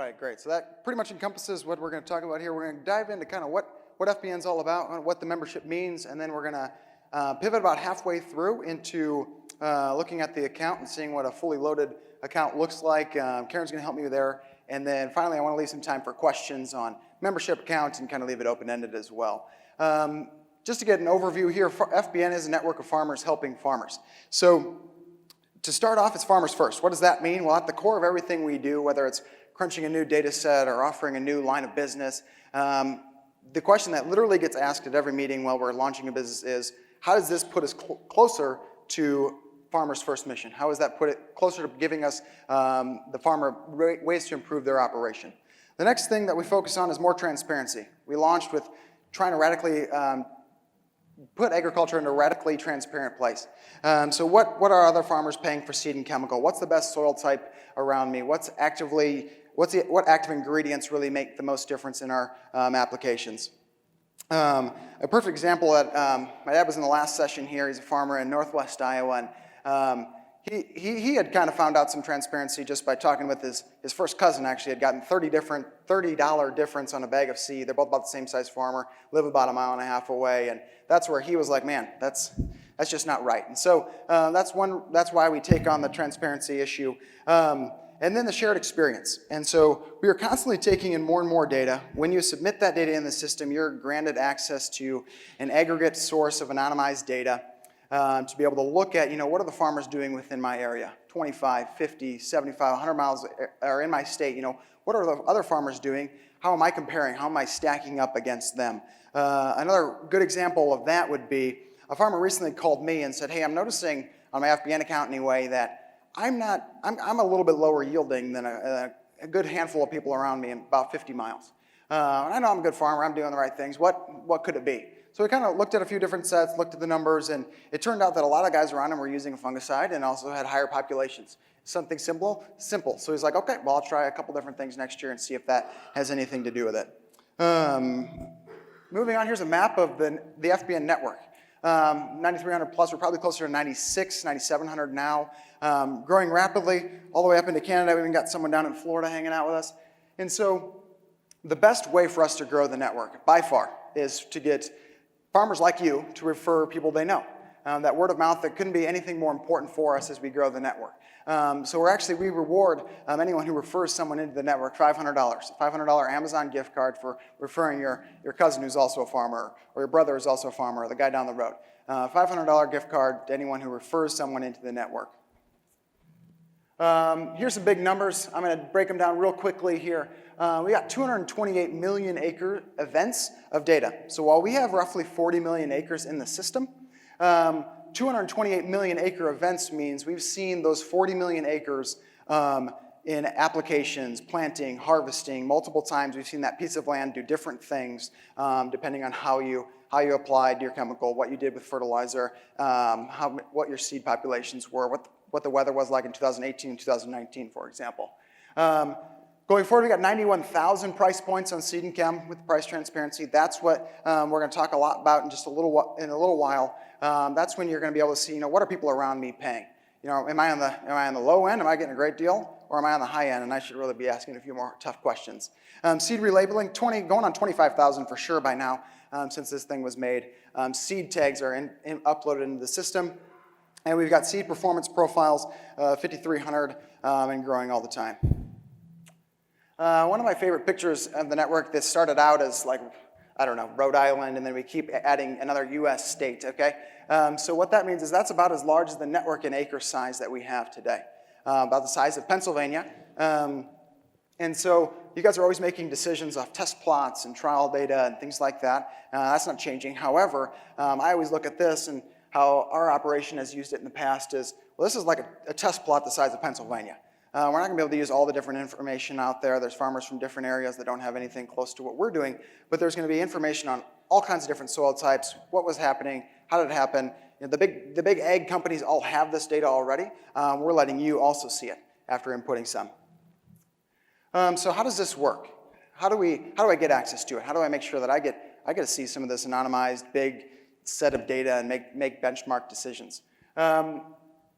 right, great. So that pretty much encompasses what we're going to talk about here. We're going to dive into kind of what FBN is all about, what the membership means, and then we're going to pivot about halfway through into looking at the account and seeing what a fully loaded account looks like. Karen's going to help me there. And then finally, I want to leave some time for questions on membership accounts and kind of leave it open-ended as well. Just to get an overview here, FBN is a network of farmers helping farmers. So to start off, it's farmers first. What does that mean? Well, at the core of everything we do, whether it's crunching a new data set or offering a new line of business, the question that literally gets asked at every meeting while we're launching a business is, how does this put us closer to Farmers First mission? How does that put it closer to giving us, the farmer, ways to improve their operation? The next thing that we focus on is more transparency. We launched with trying to radically put agriculture in a radically transparent place. So what are other farmers paying for seed and chemical? What's the best soil type around me? What active ingredients really make the most difference in our applications? A perfect example that my dad was in the last session here. He's a farmer in Northwest Iowa, and he had kind of found out some transparency just by talking with his first cousin. Actually, had gotten $30 difference on a bag of seed. They're both about the same size farmer, live about 1.5 miles away, and that's where he was like, man, that's just not right. And so that's why we take on the transparency issue. And then the shared experience. And so we are constantly taking in more and more data. When you submit that data in the system, you're granted access to an aggregate source of anonymized data to be able to look at, what are the farmers doing within my area? 25, 50, 75, 100 miles or in my state, what are the other farmers doing? How am I comparing? How am I stacking up against them? Another good example of that would be a farmer recently called me and said, hey, I'm noticing on my FBN account anyway that I'm a little bit lower yielding than a good handful of people around me in about 50 miles. And I know I'm a good farmer, I'm doing the right things. What could it be? So we kind of looked at a few different sets, looked at the numbers, and it turned out that a lot of guys around him were using a fungicide and also had higher populations. Something simple. So he's like, okay, well, I'll try a couple different things next year and see if that has anything to do with it. Moving on, here's a map of the FBN network. 9,300 plus, we're probably closer to 96, 9,700 now. Growing rapidly, all the way up into Canada. We even got someone down in Florida hanging out with us. And so the best way for us to grow the network, by far, is to get farmers like you to refer people they know. That word of mouth, that couldn't be anything more important for us as we grow the network. So we reward anyone who refers someone into the network $500. $500 Amazon gift card for referring your cousin who's also a farmer, or your brother who's also a farmer, or the guy down the road. $500 gift card to anyone who refers someone into the network. Here's some big numbers. I'm going to break them down real quickly here. We got 228 million acre events of data. So while we have roughly 40 million acres in the system, 228 million acre events means we've seen those 40 million acres in applications, planting, harvesting, multiple times. We've seen that piece of land do different things depending on how you applied your chemical, what you did with fertilizer, what your seed populations were, what the weather was like in 2018 and 2019, for example. Going forward, we got 91,000 price points on seed and chem with price transparency. That's what we're going to talk a lot about in a little while. That's when you're going to be able to see, what are people around me paying? Am I on the low end? Am I getting a great deal? Or am I on the high end? And I should really be asking a few more tough questions. Seed relabeling, going on 25,000 for sure by now, since this thing was made. Seed tags are uploaded into the system. And we've got seed performance profiles, 5,300, and growing all the time. One of my favorite pictures of the network that started out as Rhode Island, and then we keep adding another US state, okay? So what that means is that's about as large as the network in acre size that we have today, about the size of Pennsylvania. And so you guys are always making decisions off test plots and trial data and things like that. That's not changing. However, I always look at this and how our operation has used it in the past is, well, this is like a test plot the size of Pennsylvania. We're not going to be able to use all the different information out there. There's farmers from different areas that don't have anything close to what we're doing, but there's going to be information on all kinds of different soil types, what was happening, how did it happen. The big ag companies all have this data already. We're letting you also see it after inputting some. So how does this work? How do I get access to it? How do I make sure that I get to see some of this anonymized big set of data and make benchmark decisions?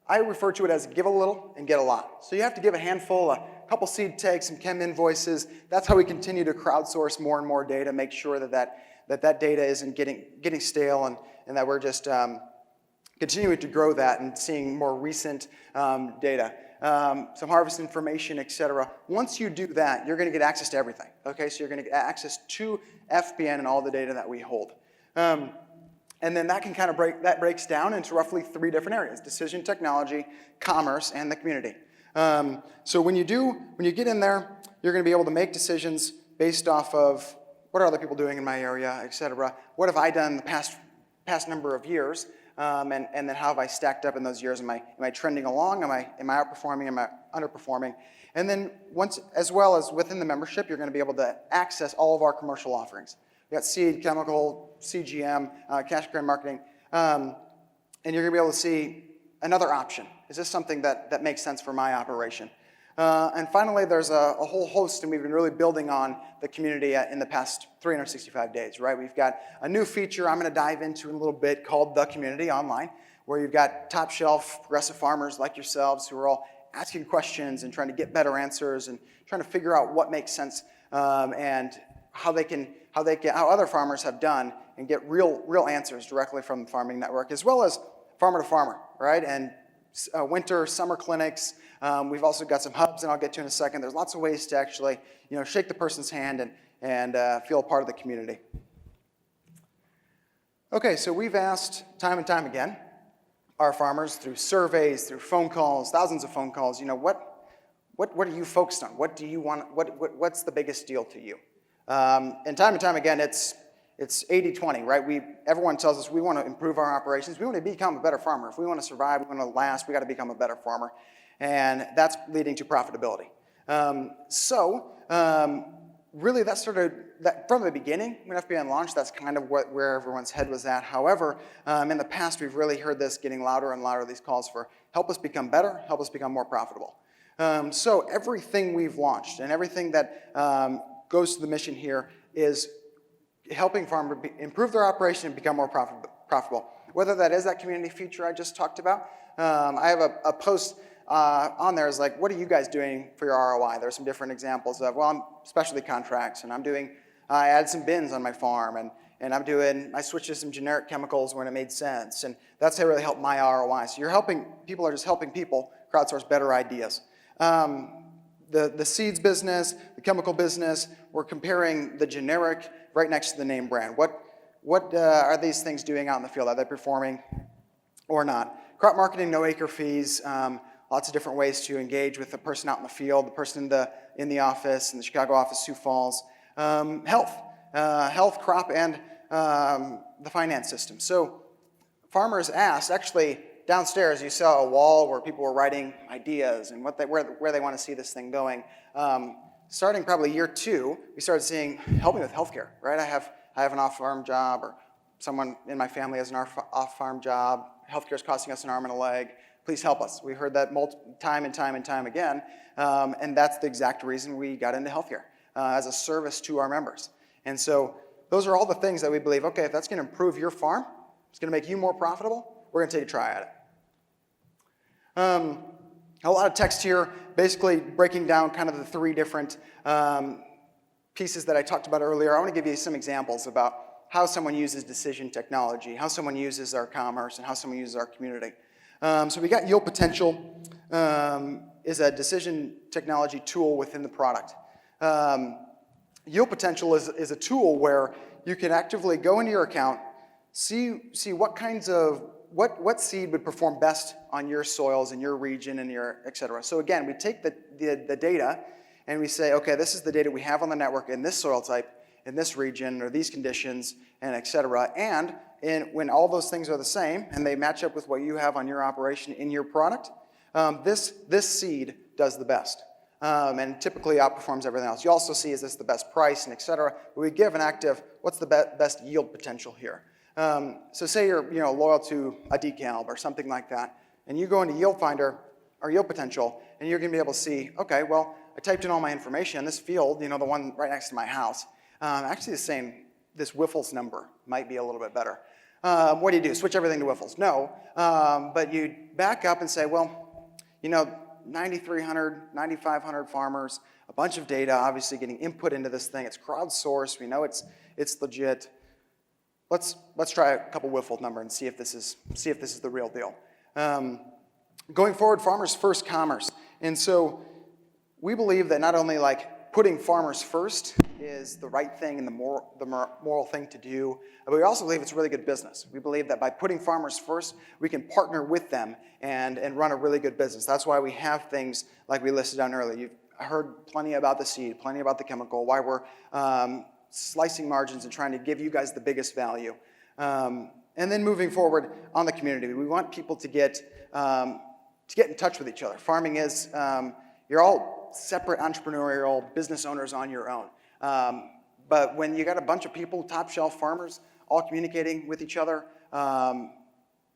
I refer to it as give a little and get a lot. So you have to give a handful, couple seed tags, some chem invoices. That's how we continue to crowdsource more and more data, make sure that data isn't getting stale, and that we're just continuing to grow that and seeing more recent data. Some harvest information, et cetera. Once you do that, you're going to get access to everything. Okay, so you're going to get access to FPN and all the data that we hold. And then that can kind of breaks down into roughly 3 different areas: decision technology, commerce, and the community. So when you get in there, you're going to be able to make decisions based off of what are other people doing in my area, et cetera. What have I done in the past number of years? And then how have I stacked up in those years? Am I trending along? Am I outperforming? Am I underperforming? And then as well as within the membership, you're going to be able to access all of our commercial offerings. We got seed, chemical, CGM, cash grant marketing, and you're going to be able to see another option. Is this something that makes sense for my operation? And finally, there's a whole host, and we've been really building on the community in the past 365 days, right? We've got a new feature I'm going to dive into in a little bit called The Community Online, where you've got top shelf progressive farmers like yourselves who are all asking questions and trying to get better answers and trying to figure out what makes sense and how other farmers have done and get real answers directly from the Farming Network, as well as farmer to farmer, right? And winter, summer clinics. We've also got some hubs, and I'll get to in a second. There's lots of ways to actually, shake the person's hand and feel a part of the community. Okay, so we've asked time and time again our farmers through surveys, through phone calls, thousands of phone calls. What are you focused on? What do you want? What's the biggest deal to you? And time again, it's 80-20, right? Everyone tells us we want to improve our operations. We want to become a better farmer. If we want to survive, we want to last, we got to become a better farmer. And that's leading to profitability. Really that started from the beginning when FPN launched. That's kind of where everyone's head was at. However, in the past, we've really heard this getting louder and louder, these calls for help us become better, help us become more profitable. So everything we've launched and everything that goes to the mission here is helping farmers improve their operation and become more profitable. Whether that is that community feature I just talked about. I have a post on there is like, what are you guys doing for your ROI? There's some different examples of, well, I'm specialty contracts, and I added some bins on my farm, and I switched to some generic chemicals when it made sense, and that's how it really helped my ROI. So people are just helping people crowdsource better ideas. The seeds business, the chemical business, we're comparing the generic right next to the name brand. What are these things doing out in the field? Are they performing or not? Crop marketing, no acre fees, lots of different ways to engage with the person out in the field, the person in the office, in the Chicago office, Sioux Falls. Health, crop, and the finance system. So farmers asked, actually downstairs you saw a wall where people were writing ideas and where they want to see this thing going. Starting probably year 2, we started seeing, help me with healthcare, right? I have an off-farm job, or someone in my family has an off-farm job. Healthcare is costing us an arm and a leg. Please help us. We heard that time and time again, and that's the exact reason we got into healthcare, as a service to our members. And so those are all the things that we believe, okay, if that's going to improve your farm, it's going to make you more profitable, we're going to take a try at it. A lot of text here, basically breaking down kind of the 3 different pieces that I talked about earlier. I want to give you some examples about how someone uses decision technology, how someone uses our commerce, and how someone uses our community. So we got Yield Potential is a decision technology tool within the product. Yield Potential is a tool where you can actively go into your account, see what seed would perform best on your soils in your region and your et cetera. So again, we take the data and we say, okay, this is the data we have on the network in this soil type, in this region, or these conditions, and et cetera. And when all those things are the same and they match up with what you have on your operation in your product, this seed does the best. And typically outperforms everything else. You also see, is this the best price and et cetera. But we give an active, what's the best yield potential here? So say you're loyal to a DeKalb or something like that, and you go into Yield Finder or Yield Potential, and you're going to be able to see, okay, well, I typed in all my information. This field, the one right next to my house, actually is saying this Wiffles number might be a little bit better. What do? Switch everything to Wiffles? No, but you back up and say, well, 9,300, 9,500 farmers, a bunch of data, obviously getting input into this thing. It's crowdsourced. We know it's legit. Let's try a couple Wiffle number and see if this is the real deal. Going forward, farmers first commerce. And so we believe that not only like putting farmers first is the right thing and the moral thing to do, but we also believe it's really good business. We believe that by putting farmers first, we can partner with them and run a really good business. That's why we have things like we listed down earlier. You've heard plenty about the seed, plenty about the chemical, why we're slicing margins and trying to give you guys the biggest value. And then moving forward on the community, we want people to get in touch with each other. Farming is, you're all separate entrepreneurial business owners on your own. But when you got a bunch of people, top shelf farmers, all communicating with each other,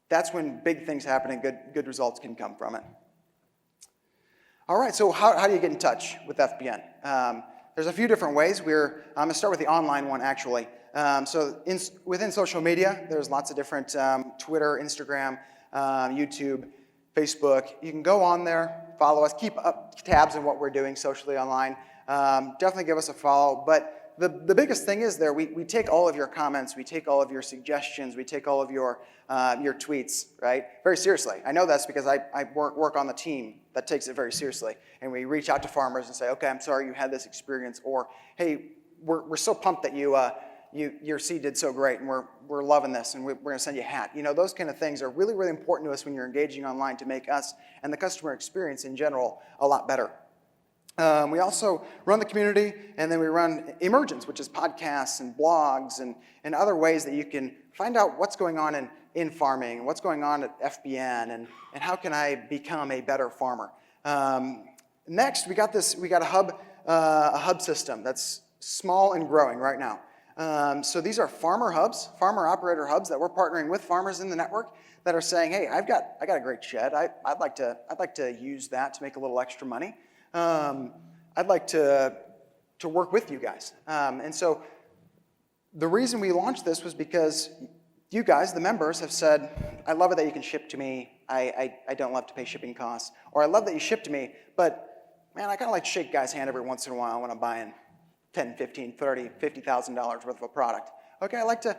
that's when big things happen and good results can come from it. All right, so how do you get in touch with FBN? There's a few different ways. I'm going to start with the online one, actually. So within social media, there's lots of different Twitter, Instagram, YouTube, Facebook. You can go on there, follow us, keep up tabs on what we're doing socially online. Definitely give us a follow. But the biggest thing is there, we take all of your comments, we take all of your suggestions, we take all of your tweets, right, very seriously. I know that's because I work on the team that takes it very seriously. And we reach out to farmers and say, okay, I'm sorry you had this experience, or hey, we're so pumped that your seed did so great, and we're loving this, and we're going to send you a hat. You know, those kind of things are really, really important to us when you're engaging online to make us and the customer experience in general a lot better. We also run the community, and then we run Emergence, which is podcasts and blogs and other ways that you can find out what's going on in farming, what's going on at FBN, and how can I become a better farmer. Next, we got a hub system that's small and growing right now. So these are farmer hubs, farmer operator hubs that we're partnering with farmers in the network that are saying, hey, I got a great shed. I'd like to use that to make a little extra money. I'd like to work with you guys. And so the reason we launched this was because you guys, the members, have said, I love it that you can ship to me. I don't love to pay shipping costs. Or I love that you ship to me, but man, I kind of like to shake guys' hand every once in a while when I'm buying $10, $15, $30, $50,000 worth of a product. Okay, I like to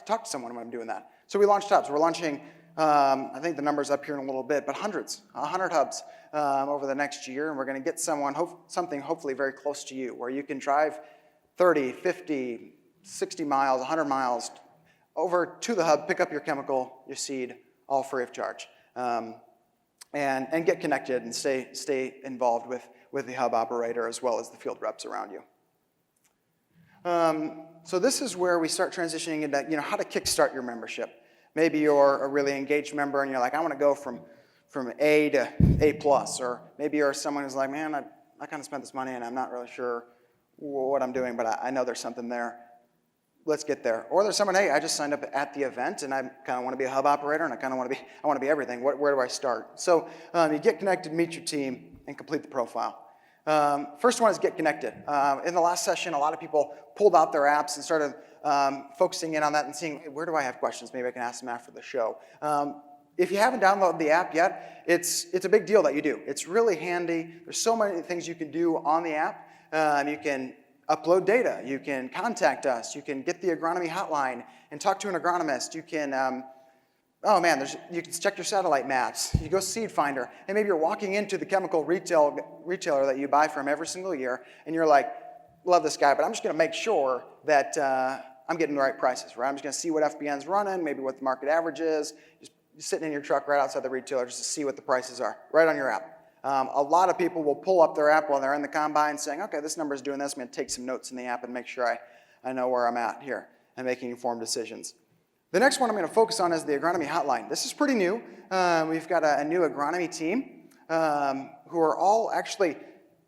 talk to someone when I'm doing that. So we launched hubs. We're launching, I think the number's up here in a little bit, but 100 hubs over the next year, and we're going to get something hopefully very close to you, where you can drive 30, 50, 60 miles, 100 miles over to the hub, pick up your chemical, your seed, all free of charge, and get connected and stay involved with the hub operator as well as the field reps around you. So this is where we start transitioning into how to kickstart your membership. Maybe you're a really engaged member and you're like, I want to go from A to A+, or maybe you're someone who's like, man, I kind of spent this money and I'm not really sure what I'm doing, but I know there's something there. Let's get there. Or there's someone, hey, I just signed up at the event and I kind of want to be a hub operator and I want to be everything. Where do I start? So you get connected, meet your team, and complete the profile. First one is get connected. In the last session, a lot of people pulled out their apps and started focusing in on that and seeing, hey, where do I have questions? Maybe I can ask them after the show. If you haven't downloaded the app yet, it's a big deal that you do. It's really handy. There's so many things you can do on the app. You can upload data. You can contact us. You can get the agronomy hotline and talk to an agronomist. You can, you can check your satellite maps. You go Seed Finder, and maybe you're walking into the chemical retailer that you buy from every single year, and you're like, love this guy, but I'm just going to make sure that I'm getting the right prices, right? I'm just going to see what FBN's running, maybe what the market average is, just sitting in your truck right outside the retailer just to see what the prices are, right on your app. A lot of people will pull up their app while they're in the combine saying, okay, this number's doing this. I'm going to take some notes in the app and make sure I know where I'm at here and making informed decisions. The next one I'm going to focus on is the agronomy hotline. This is pretty new. We've got a new agronomy team who are all actually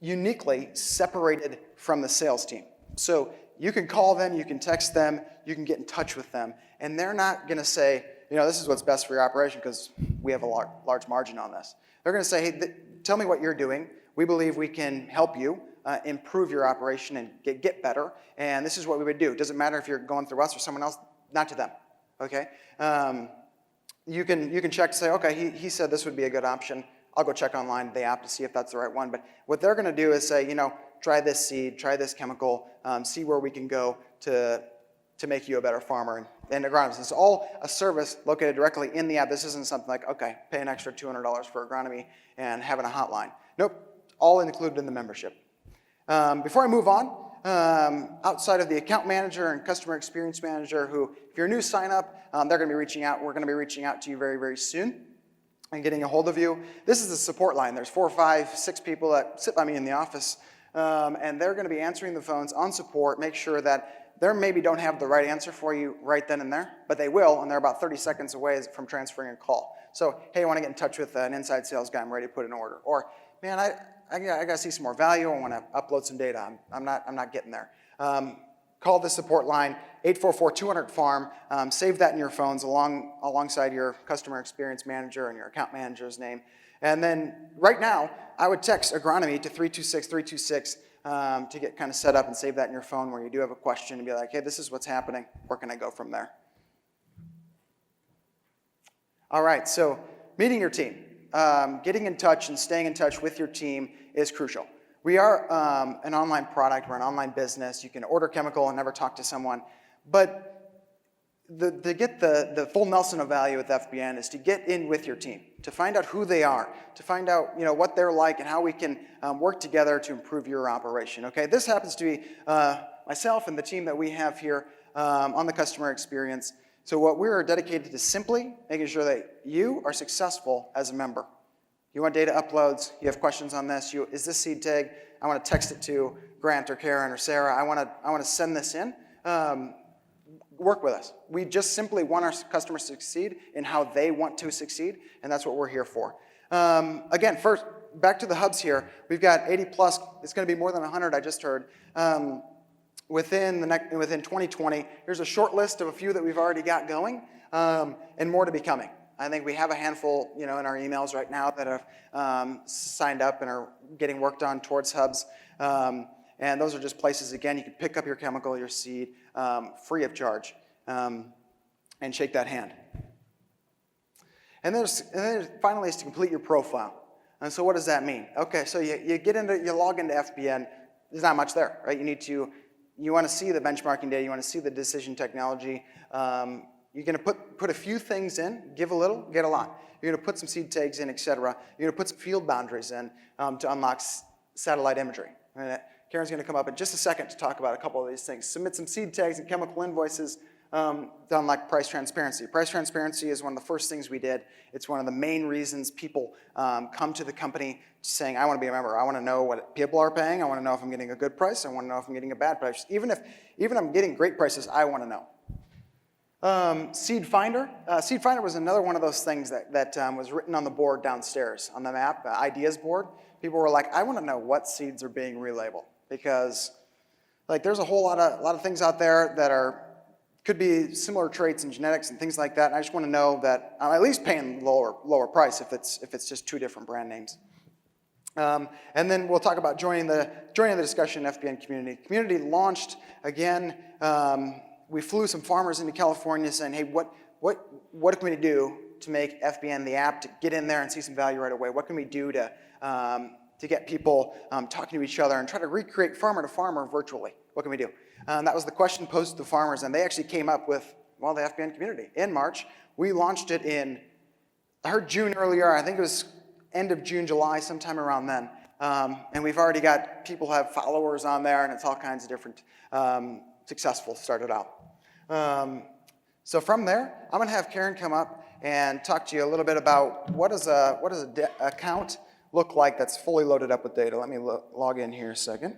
uniquely separated from the sales team. So you can call them, you can text them, you can get in touch with them, and they're not going to say, this is what's best for your operation because we have a large margin on this. They're going to say, hey, tell me what you're doing. We believe we can help you improve your operation and get better, and this is what we would do. It doesn't matter if you're going through us or someone else, not to them, okay? You can check to say, okay, he said this would be a good option. I'll go check online the app to see if that's the right one. But what they're going to do is say, try this seed, try this chemical, see where we can go to make you a better farmer and agronomist. It's all a service located directly in the app. This isn't something like, okay, pay an extra $200 for agronomy and having a hotline. Nope, all included in the membership. Before I move on, outside of the account manager and customer experience manager, who, if you're a new sign up, they're going to be reaching out. We're going to be reaching out to you very, very soon and getting a hold of you. This is the support line. There's 4, 5, 6 people that sit by me in the office, and they're going to be answering the phones on support, make sure that they maybe don't have the right answer for you right then and there, but they will, and they're about 30 seconds away from transferring a call. So, hey, I want to get in touch with an inside sales guy. I'm ready to put an order. Or, man, I got to see some more value. I want to upload some data. I'm not getting there. Call the support line, 844-200-FARM. Save that in your phones alongside your customer experience manager and your account manager's name. And then right now, I would text agronomy to 326-326 to get kind of set up and save that in your phone where you do have a question and be like, hey, this is what's happening. Where can I go from there? All right, so meeting your team. Getting in touch and staying in touch with your team is crucial. We are an online product. We're an online business. You can order chemical and never talk to someone. But to get the full Nelson of value with FBN is to get in with your team, to find out who they are, to find out what they're like and how we can work together to improve your operation. Okay, this happens to be myself and the team that we have here on the customer experience. So what we're dedicated to simply making sure that you are successful as a member. You want data uploads, you have questions on this, is this seed tag, I want to text it to Grant or Karen or Sarah, I want to send this in, work with us. We just simply want our customers to succeed in how they want to succeed, and that's what we're here for. Again, first, back to the hubs here, we've got 80 plus, it's going to be more than 100, I just heard. Within 2020, here's a short list of a few that we've already got going, and more to be coming. I think we have a handful, in our emails right now that have signed up and are getting worked on towards hubs. And those are just places, again, you can pick up your chemical, your seed, free of charge, and shake that hand. And then finally is to complete your profile. And so what does that mean? Okay, so you log into FBN, there's not much there, right? You want to see the benchmarking data, you want to see the decision technology. You're going to put a few things in, give a little, get a lot. You're going to put some seed tags in, et cetera. You're going to put some field boundaries in to unlock satellite imagery. Karen's going to come up in just a second to talk about a couple of these things. Submit some seed tags and chemical invoices to unlock price transparency. Price transparency is one of the first things we did. It's one of the main reasons people come to the company saying, I want to be a member. I want to know what people are paying. I want to know if I'm getting a good price. I want to know if I'm getting a bad price. Even I'm getting great prices, I want to know. Seed Finder. Seed Finder was another one of those things that was written on the board downstairs on the map, ideas board. People were like, I want to know what seeds are being relabeled because there's a whole lot of things out there that could be similar traits and genetics and things like that. And I just want to know that I'm at least paying lower price if it's just two different brand names. And then we'll talk about joining the discussion in FBN Community. Community launched again. We flew some farmers into California saying, hey, what can we do to make FBN the app to get in there and see some value right away? What can we do to get people talking to each other and try to recreate farmer to farmer virtually? What can we do? That was the question posed to the farmers, and they actually came up with, the FBN Community. In March, we launched it I heard June earlier, I think it was end of June, July, sometime around then. And we've already got people have followers on there, and it's all kinds of different successful started out. So from there, I'm going to have Karen come up and talk to you a little bit about what does a account look like that's fully loaded up with data. Let me log in here a second.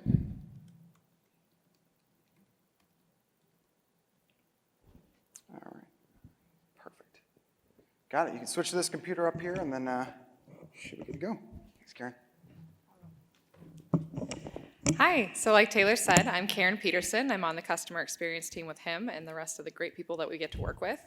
All right, perfect. Got it. You can switch to this computer up here, and then should be good to go. Thanks, Karen. Hi, so like Taylor said, I'm Karen Peterson. I'm on the customer experience team with him and the rest of the great people that we get to work with.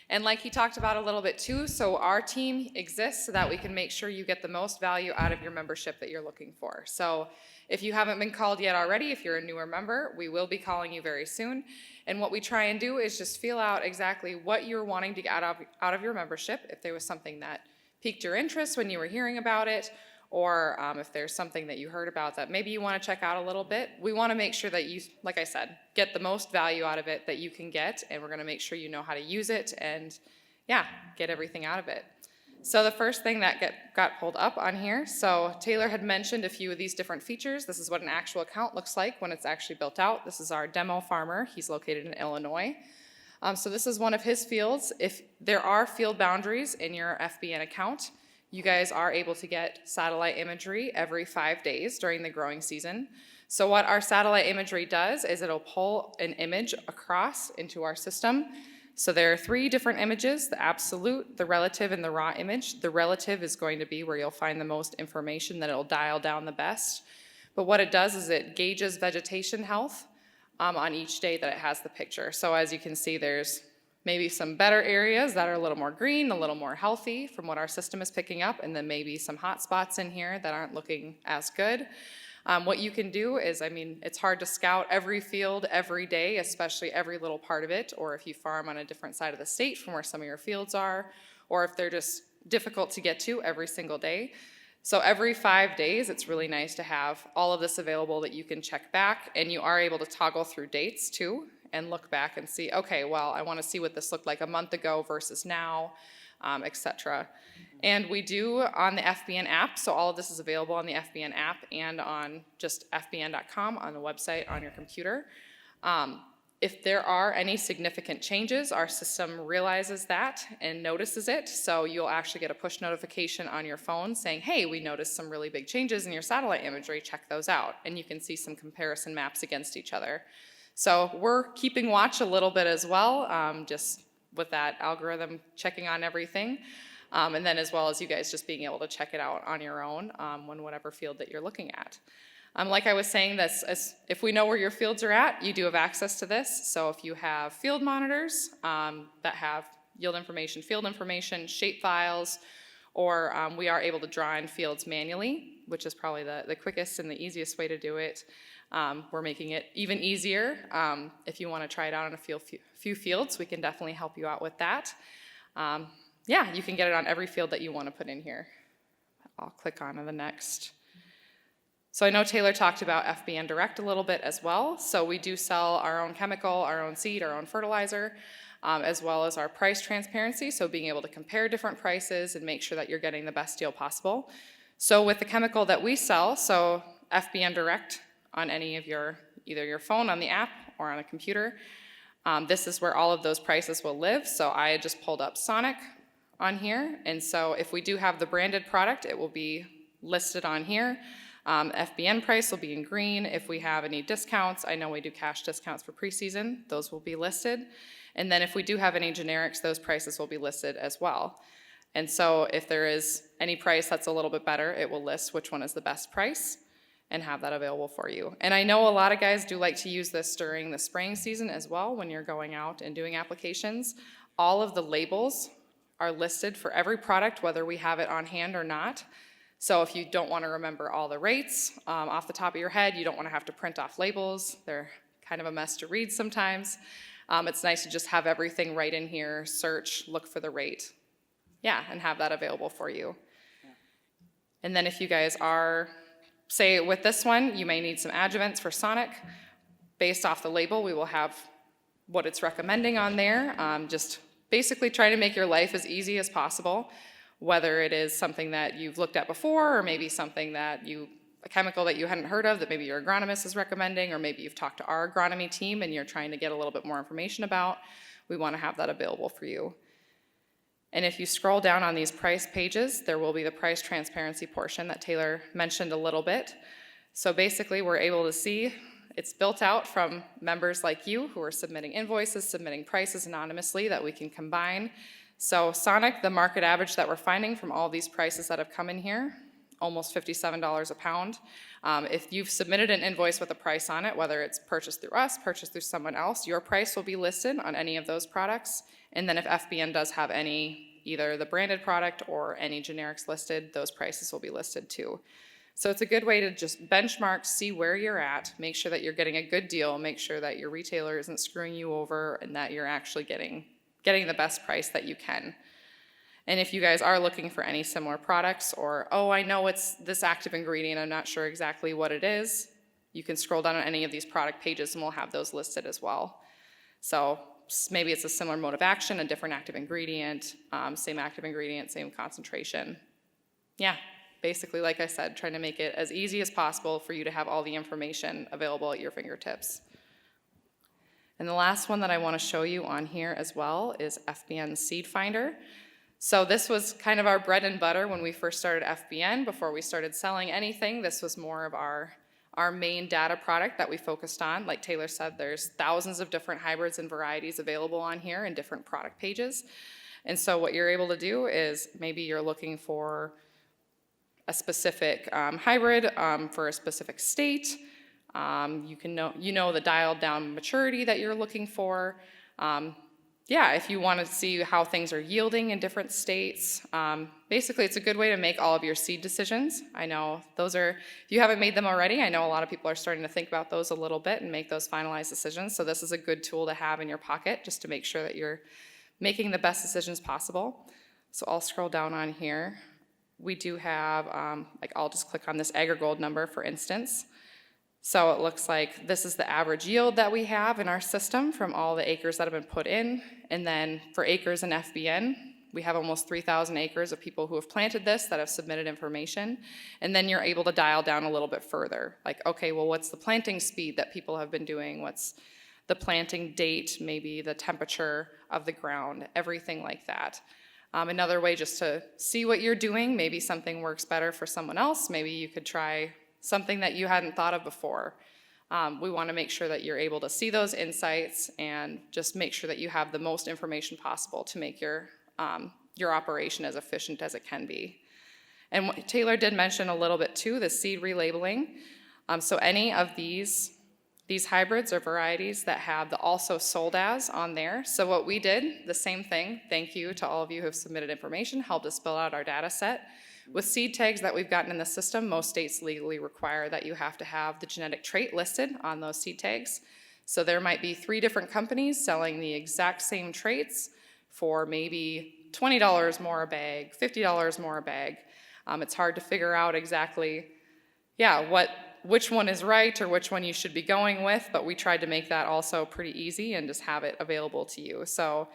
And like he talked about a little bit too, so our team exists so that we can make sure you get the most value out of your membership that you're looking for. So if you haven't been called yet already, if you're a newer member, we will be calling you very soon. And what we try and do is just feel out exactly what you're wanting to get out of your membership. If there was something that piqued your interest when you were hearing about it, or if there's something that you heard about that maybe you want to check out a little bit. We want to make sure that you, like I said, get the most value out of it that you can get, and we're going to make sure you know how to use it and, yeah, get everything out of it. So the first thing that got pulled up on here, so Taylor had mentioned a few of these different features. This is what an actual account looks like when it's actually built out. This is our demo farmer. He's located in Illinois. So this is one of his fields. If there are field boundaries in your FBN account, you guys are able to get satellite imagery every 5 days during the growing season. So what our satellite imagery does is it'll pull an image across into our system. So there are 3 different images: the absolute, the relative, and the raw image. The relative is going to be where you'll find the most information that it'll dial down the best. But what it does is it gauges vegetation health on each day that it has the picture. So as you can see, there's maybe some better areas that are a little more green, a little more healthy from what our system is picking up, and then maybe some hot spots in here that aren't looking as good. What you can do is, I mean, it's hard to scout every field every day, especially every little part of it, or if you farm on a different side of the state from where some of your fields are, or if they're just difficult to get to every single day. So every 5 days, it's really nice to have all of this available that you can check back, and you are able to toggle through dates too, and look back and see, okay, well, I want to see what this looked like a month ago versus now, etc. And we do on the FBN app, so all of this is available on the FBN app and on just fbn.com on the website on your computer. If there are any significant changes, our system realizes that and notices it, so you'll actually get a push notification on your phone saying, hey, we noticed some really big changes in your satellite imagery, check those out, and you can see some comparison maps against each other. So we're keeping watch a little bit as well, just with that algorithm checking on everything. And then as well as you guys just being able to check it out on your own on whatever field that you're looking at. Like I was saying, if we know where your fields are at, you do have access to this. So if you have field monitors that have yield information, field information, shape files, or we are able to draw in fields manually, which is probably the quickest and the easiest way to do it. We're making it even easier. If you want to try it out on a few fields, we can definitely help you out with that. Yeah, you can get it on every field that you want to put in here. I'll click on to the next. So I know Taylor talked about FBN Direct a little bit as well. So we do sell our own chemical, our own seed, our own fertilizer, as well as our price transparency. So being able to compare different prices and make sure that you're getting the best deal possible. So with the chemical that we sell, so FBN Direct on any of either your phone on the app or on a computer, this is where all of those prices will live. So I just pulled up Sonic on here. And so if we do have the branded product, it will be listed on here. FBN price will be in green. If we have any discounts, I know we do cash discounts for preseason, those will be listed. And then if we do have any generics, those prices will be listed as well. And so if there is any price that's a little bit better, it will list which one is the best price and have that available for you. And I know a lot of guys do like to use this during the spraying season as well when you're going out and doing applications. All of the labels are listed for every product, whether we have it on hand or not. So if you don't want to remember all the rates off the top of your head, you don't want to have to print off labels. They're kind of a mess to read sometimes. It's nice to just have everything right in here, search, look for the rate. Yeah, and have that available for you. And then if you guys are, say with this one, you may need some adjuvants for Sonic. Based off the label, we will have what it's recommending on there. Just basically try to make your life as easy as possible, whether it is something that you've looked at before, or maybe something that a chemical that you hadn't heard of that maybe your agronomist is recommending, or maybe you've talked to our agronomy team and you're trying to get a little bit more information about. We want to have that available for you. And if you scroll down on these price pages, there will be the price transparency portion that Taylor mentioned a little bit. So basically, we're able to see it's built out from members like you who are submitting invoices, submitting prices anonymously that we can combine. So Sonic, the market average that we're finding from all these prices that have come in here, almost $57 a pound. If you've submitted an invoice with a price on it, whether it's purchased through us, purchased through someone else, your price will be listed on any of those products. And then if FBN does have any, either the branded product or any generics listed, those prices will be listed too. So it's a good way to just benchmark, see where you're at, make sure that you're getting a good deal, make sure that your retailer isn't screwing you over and that you're actually getting the best price that you can. And if you guys are looking for any similar products, or, oh, I know it's this active ingredient, I'm not sure exactly what it is, you can scroll down on any of these product pages and we'll have those listed as well. So maybe it's a similar mode of action, a different active ingredient, same concentration. Yeah, basically, like I said, trying to make it as easy as possible for you to have all the information available at your fingertips. And the last one that I want to show you on here as well is FBN Seed Finder. So this was kind of our bread and butter when we first started FBN. Before we started selling anything, this was more of our main data product that we focused on. Like Taylor said, there's thousands of different hybrids and varieties available on here in different product pages. And so what you're able to do is maybe you're looking for a specific hybrid for a specific state. You know the dialed down maturity that you're looking for. If you want to see how things are yielding in different states, basically it's a good way to make all of your seed decisions. I know those are, if you haven't made them already, I know a lot of people are starting to think about those a little bit and make those finalized decisions. So this is a good tool to have in your pocket just to make sure that you're making the best decisions possible. So I'll scroll down on here. We do have, I'll just click on this AgriGold number, for instance. So it looks like this is the average yield that we have in our system from all the acres that have been put in. And then for acres in FBN, we have almost 3,000 acres of people who have planted this that have submitted information. And then you're able to dial down a little bit further. Like, okay, well, what's the planting speed that people have been doing? What's the planting date, maybe the temperature of the ground, everything like that. Another way just to see what you're doing, maybe something works better for someone else. Maybe you could try something that you hadn't thought of before. We want to make sure that you're able to see those insights and just make sure that you have the most information possible to make your operation as efficient as it can be. And what Taylor did mention a little bit too, the seed relabeling. So any of these hybrids or varieties that have the also sold as on there. So what we did, the same thing, thank you to all of you who have submitted information, helped us fill out our data set. With seed tags that we've gotten in the system, most states legally require that you have to have the genetic trait listed on those seed tags. So there might be 3 different companies selling the exact same traits for maybe $20 more a bag, $50 more a bag. It's hard to figure out exactly, which one is right or which one you should be going with, but we tried to make that also pretty easy and just have it available to you. So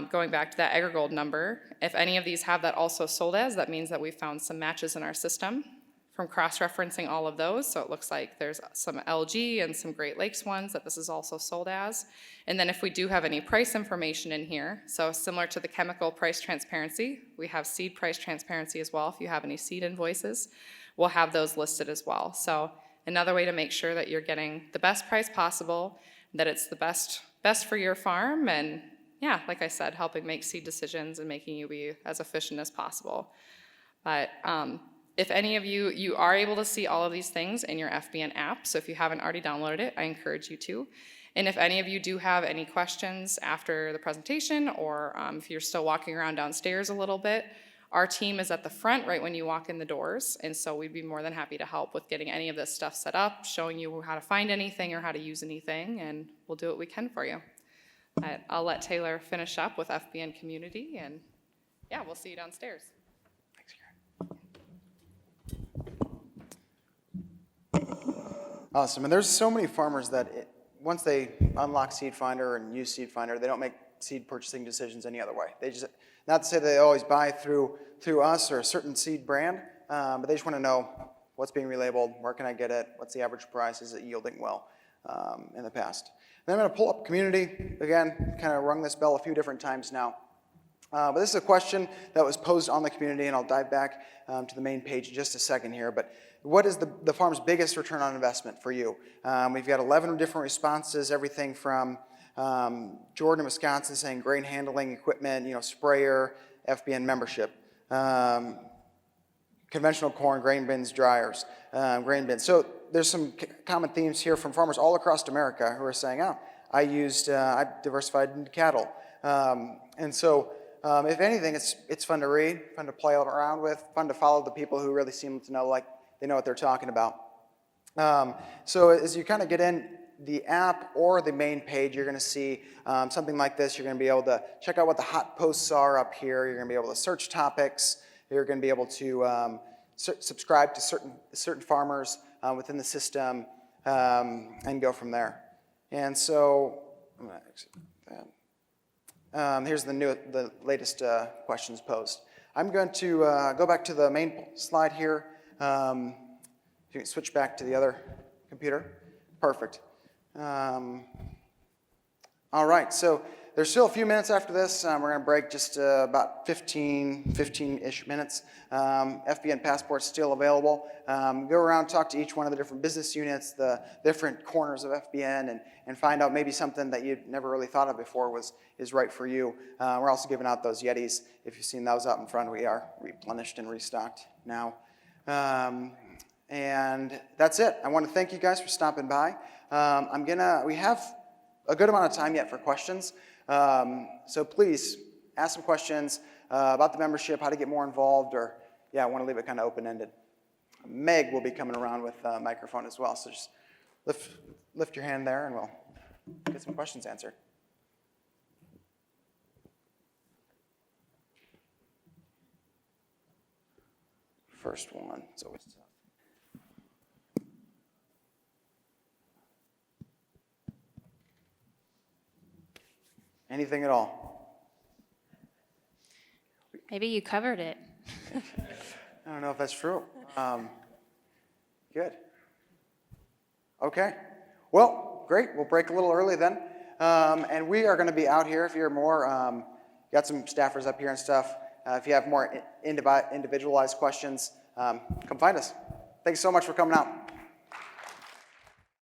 going back to that AgriGold number, if any of these have that also sold as, that means that we found some matches in our system from cross-referencing all of those. So it looks like there's some LG and some Great Lakes ones that this is also sold as. And then if we do have any price information in here, so similar to the chemical price transparency, we have seed price transparency as well. If you have any seed invoices, we'll have those listed as well. So another way to make sure that you're getting the best price possible, that it's the best for your farm, and like I said, helping make seed decisions and making you be as efficient as possible. But if any of you are able to see all of these things in your FBN app, so if you haven't already downloaded it, I encourage you to. And if any of you do have any questions after the presentation, or if you're still walking around downstairs a little bit, our team is at the front right when you walk in the doors, and so we'd be more than happy to help with getting any of this stuff set up, showing you how to find anything or how to use anything, and we'll do what we can for you. I'll let Taylor finish up with FBN Community, and we'll see you downstairs. Thanks, Karen. Awesome, and there's so many farmers that once they unlock Seed Finder and use Seed Finder, they don't make seed purchasing decisions any other way. They just, not to say they always buy through us or a certain seed brand, but they just want to know what's being relabeled, where can I get it, what's the average price, is it yielding well in the past. Then I'm going to pull up community. Again, kind of rung this bell a few different times now. But this is a question that was posed on the community, and I'll dive back to the main page in just a second here. But what is the farm's biggest return on investment for you? We've got 11 different responses, everything from Jordan, Wisconsin, saying grain handling equipment, sprayer, FBN membership, conventional corn, grain bins, dryers, grain bins. So there's some common themes here from farmers all across America who are saying, I diversified into cattle. And so if anything, it's fun to read, fun to play around with, fun to follow the people who really seem to know, like they know what they're talking about. So as you kind of get in, the app or the main page, you're going to see something like this. You're going to be able to check out what the hot posts are up here. You're going to be able to search topics. You're going to be able to subscribe to certain farmers within the system and go from there. And so I'm going to exit that. Here's the latest questions posed. I'm going to go back to the main slide here. You can switch back to the other computer. Perfect. All right, so there's still a few minutes after this. We're going to break just about 15-ish minutes. FBN Passport's still available. Go around, talk to each one of the different business units, the different corners of FBN, and find out maybe something that you'd never really thought of before is right for you. We're also giving out those Yetis. If you've seen those out in front, we are replenished and restocked now. And that's it. I want to thank you guys for stopping by. We have a good amount of time yet for questions. So please ask some questions about the membership, how to get more involved, or I want to leave it kind of open-ended. Meg will be coming around with a microphone as well, so just lift your hand there and we'll get some questions answered. First one, it's always tough. Anything at all? Maybe you covered it. I don't know if that's true. Good. Okay. Well, great. We'll break a little early then. And we are going to be out here if you're more, got some staffers up here and stuff. If you have more individualized questions, come find us. Thanks so much for coming out.